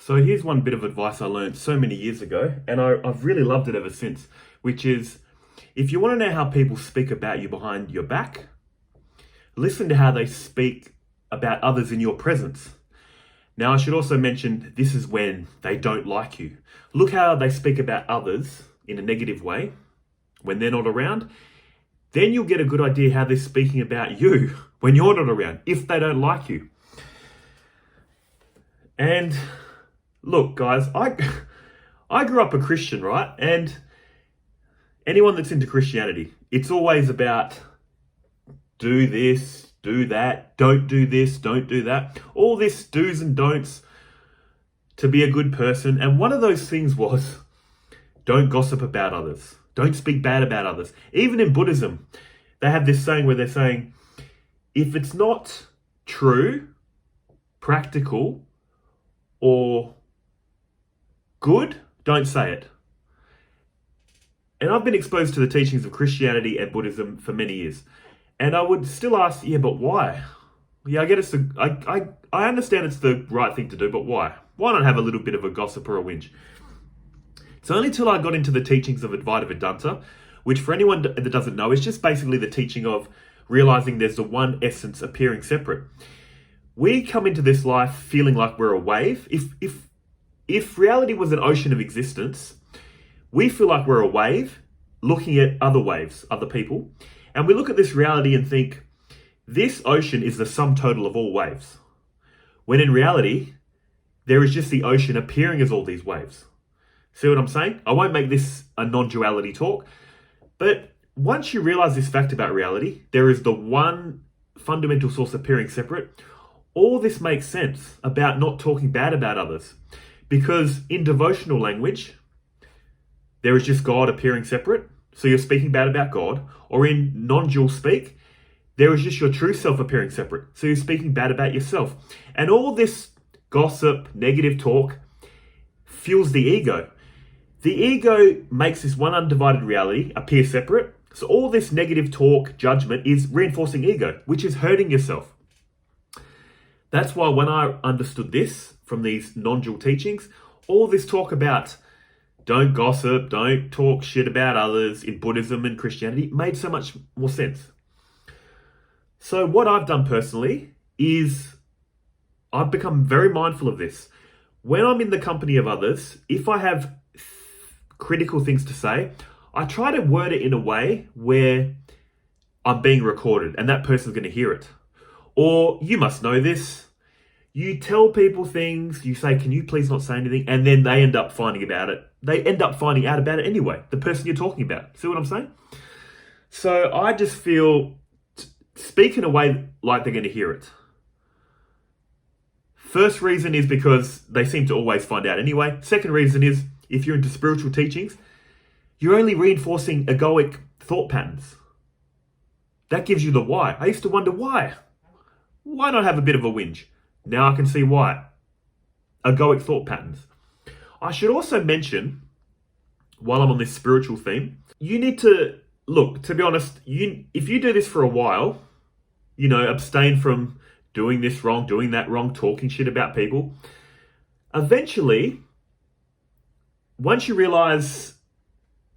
So here's one bit of advice I learned so many years ago, and I've really loved it ever since, which is if you want to know how people speak about you behind your back, listen to how they speak about others in your presence. Now, I should also mention this is when they don't like you. Look how they speak about others in a negative way when they're not around. Then you'll get a good idea how they're speaking about you when you're not around, if they don't like you. And look, guys, I grew up a Christian, right? And anyone that's into Christianity, it's always about do this, do that, don't do this, don't do that. All this do's and don'ts to be a good person. And one of those things was don't gossip about others. Don't speak bad about others. Even in Buddhism, they have this saying where they're saying, if it's not true, practical, or good, don't say it. And I've been exposed to the teachings of Christianity and Buddhism for many years. And I would still ask, yeah, but why? Yeah, I get it's I understand it's the right thing to do, but why? Why not have a little bit of a gossip or a whinge? It's only till I got into the teachings of Advaita Vedanta, which for anyone that doesn't know is just basically the teaching of realizing there's the one essence appearing separate. We come into this life feeling like we're a wave. If reality was an ocean of existence, we feel like we're a wave looking at other waves, other people. And we look at this reality and think, this ocean is the sum total of all waves. When in reality, there is just the ocean appearing as all these waves. See what I'm saying? I won't make this a non-duality talk, but once you realize this fact about reality, there is the one fundamental source appearing separate. All this makes sense about not talking bad about others, because in devotional language, there is just God appearing separate. So you're speaking bad about God. Or in non-dual speak, there is just your true self appearing separate. So you're speaking bad about yourself. And all this gossip, negative talk fuels the ego. The ego makes this one undivided reality appear separate. So all this negative talk, judgment is reinforcing ego, which is hurting yourself. That's why when I understood this from these non-dual teachings, all this talk about don't gossip, don't talk shit about others in Buddhism and Christianity made so much more sense. So what I've done personally is I've become very mindful of this. When I'm in the company of others, if I have critical things to say, I try to word it in a way where I'm being recorded and that person's going to hear it. Or you must know this. You tell people things, you say, can you please not say anything? And then they end up finding about it. They end up finding out about it anyway, the person you're talking about. See what I'm saying? So I just feel, speak in a way like they're going to hear it. First reason is because they seem to always find out anyway. Second reason is, if you're into spiritual teachings, you're only reinforcing egoic thought patterns. That gives you the why. I used to wonder why. Why not have a bit of a whinge? Now I can see why. Egoic thought patterns. I should also mention, while I'm on this spiritual theme, you need to, look, to be honest, if you do this for a while, abstain from doing this wrong, doing that wrong, talking shit about people, eventually, once you realize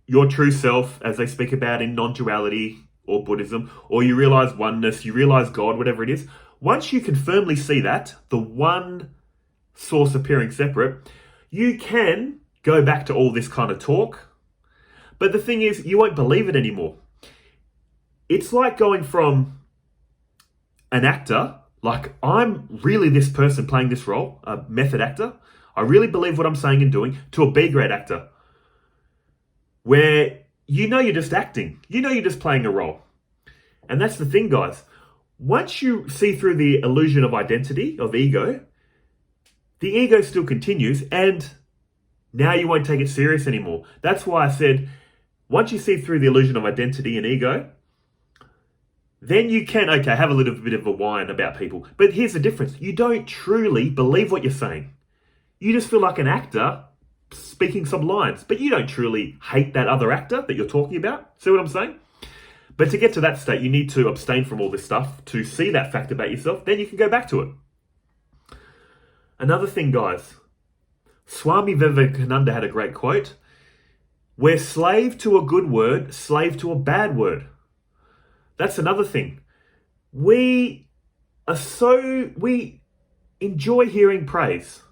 your true self, as they speak about in non-duality or Buddhism, or you realize oneness, you realize God, whatever it is, once you can firmly see that, the one source appearing separate, you can go back to all this kind of talk. But the thing is, you won't believe it anymore. It's like going from an actor, like I'm really this person playing this role, a method actor. I really believe what I'm saying and doing, to a B-grade actor, where you're just acting. You're just playing a role. And that's the thing, guys. Once you see through the illusion of identity, of ego, the ego still continues, and now you won't take it serious anymore. That's why I said, once you see through the illusion of identity and ego, then you can, have a little bit of a whine about people. But here's the difference. You don't truly believe what you're saying. You just feel like an actor speaking some lines, but you don't truly hate that other actor that you're talking about. See what I'm saying? But to get to that state, you need to abstain from all this stuff to see that fact about yourself. Then you can go back to it. Another thing, guys, Swami Vivekananda had a great quote. We're slave to a good word, slave to a bad word. That's another thing. We enjoy hearing praise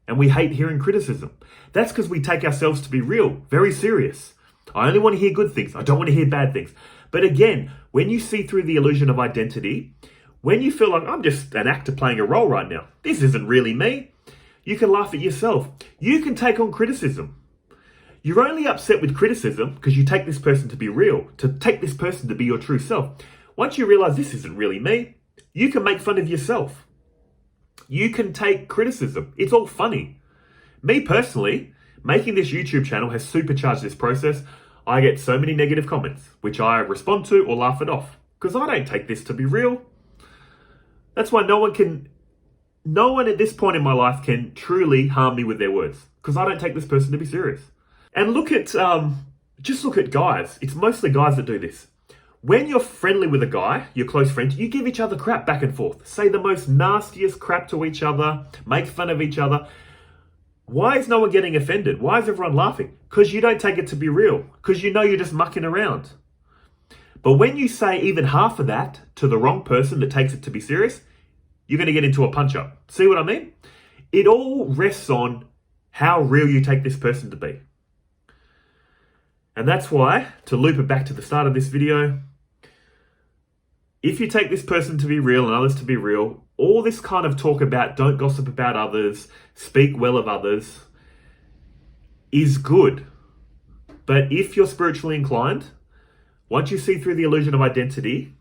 and we hate hearing criticism. That's because we take ourselves to be real, very serious. I only want to hear good things. I don't want to hear bad things. But again, when you see through the illusion of identity, when you feel like I'm just an actor playing a role right now, this isn't really me, you can laugh at yourself. You can take on criticism. You're only upset with criticism because you take this person to be real, to take this person to be your true self. Once you realize this isn't really me, you can make fun of yourself. You can take criticism. It's all funny. Me personally, making this YouTube channel has supercharged this process. I get so many negative comments, which I respond to or laugh it off because I don't take this to be real. That's why no one at this point in my life can truly harm me with their words because I don't take this person to be serious. And just look at guys. It's mostly guys that do this. When you're friendly with a guy, your close friend, you give each other crap back and forth. Say the most nastiest crap to each other, make fun of each other. Why is no one getting offended? Why is everyone laughing? Because you don't take it to be real. Because you know you're just mucking around. But when you say even half of that to the wrong person that takes it to be serious, you're going to get into a punch-up. See what I mean? It all rests on how real you take this person to be. And that's why, to loop it back to the start of this video, if you take this person to be real and others to be real, all this kind of talk about don't gossip about others, speak well of others, is good. But if you're spiritually inclined, once you see through the illusion of identity,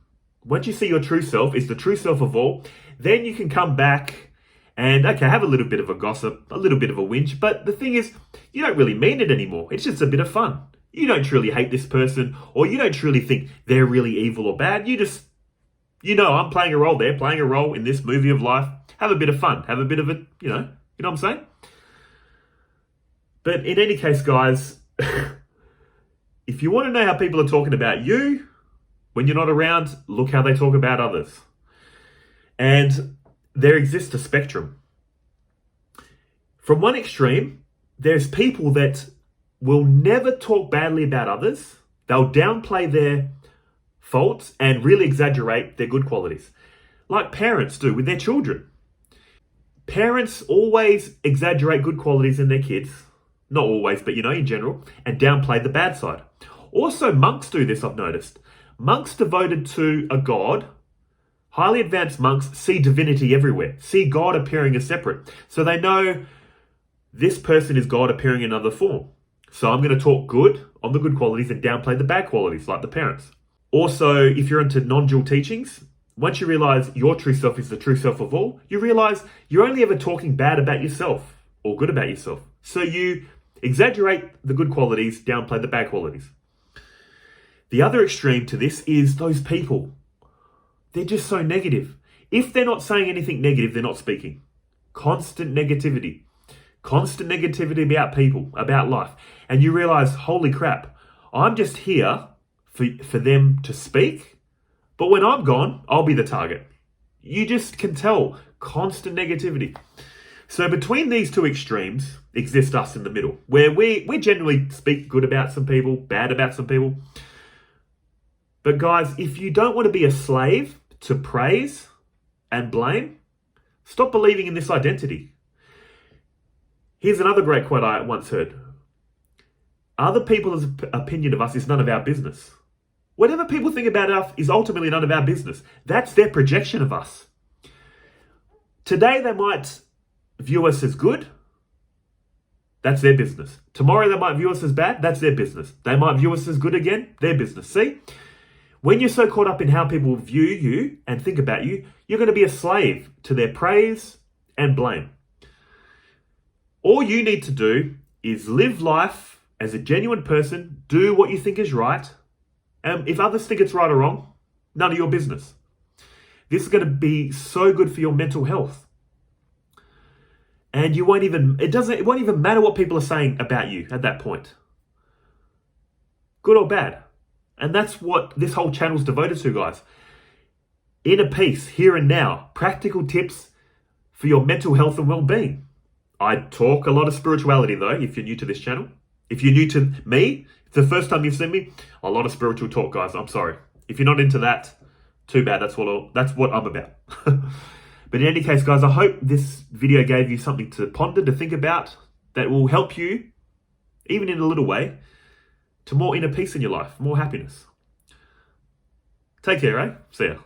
once you see your true self is the true self of all, then you can come back and, okay, have a little bit of a gossip, a little bit of a whinge. But the thing is, you don't really mean it anymore. It's just a bit of fun. You don't truly hate this person, or you don't truly think they're really evil or bad. I'm playing a role, they're playing a role in this movie of life. Have a bit of fun. Have a bit of it, you know what I'm saying? But in any case, guys, if you want to know how people are talking about you when you're not around, look how they talk about others. And there exists a spectrum. From one extreme, there's people that will never talk badly about others. They'll downplay their faults and really exaggerate their good qualities, like parents do with their children. Parents always exaggerate good qualities in their kids, not always, but in general, and downplay the bad side. Also, monks do this, I've noticed. Monks devoted to a god, highly advanced monks, see divinity everywhere, see God appearing as separate. So they know this person is God appearing in another form. So I'm going to talk good on the good qualities and downplay the bad qualities, like the parents. Also, if you're into non-dual teachings, once you realize your true self is the true self of all, you realize you're only ever talking bad about yourself or good about yourself. So you exaggerate the good qualities, downplay the bad qualities. The other extreme to this is those people. They're just so negative. If they're not saying anything negative, they're not speaking. Constant negativity about people, about life. And you realize, holy crap, I'm just here for them to speak, but when I'm gone, I'll be the target. You just can tell, constant negativity. So between these two extremes exist us in the middle, where we generally speak good about some people, bad about some people. But guys, if you don't want to be a slave to praise and blame, stop believing in this identity. Here's another great quote I once heard. Other people's opinion of us is none of our business. Whatever people think about us is ultimately none of our business. That's their projection of us. Today they might view us as good. That's their business. Tomorrow they might view us as bad. That's their business. They might view us as good again. Their business. See? When you're so caught up in how people view you and think about you, you're going to be a slave to their praise and blame. All you need to do is live life as a genuine person, do what you think is right. And if others think it's right or wrong, none of your business. This is going to be so good for your mental health. And it won't even matter what people are saying about you at that point. Good or bad. And that's what this whole channel is devoted to, guys. Inner peace, here and now. Practical tips for your mental health and well-being. I talk a lot of spirituality though, if you're new to this channel. If you're new to me, it's the first time you've seen me, a lot of spiritual talk, guys. I'm sorry. If you're not into that, too bad. That's what I'm about. But in any case, guys, I hope this video gave you something to ponder, to think about, that will help you, even in a little way, to more inner peace in your life, more happiness. Take care, eh? See ya.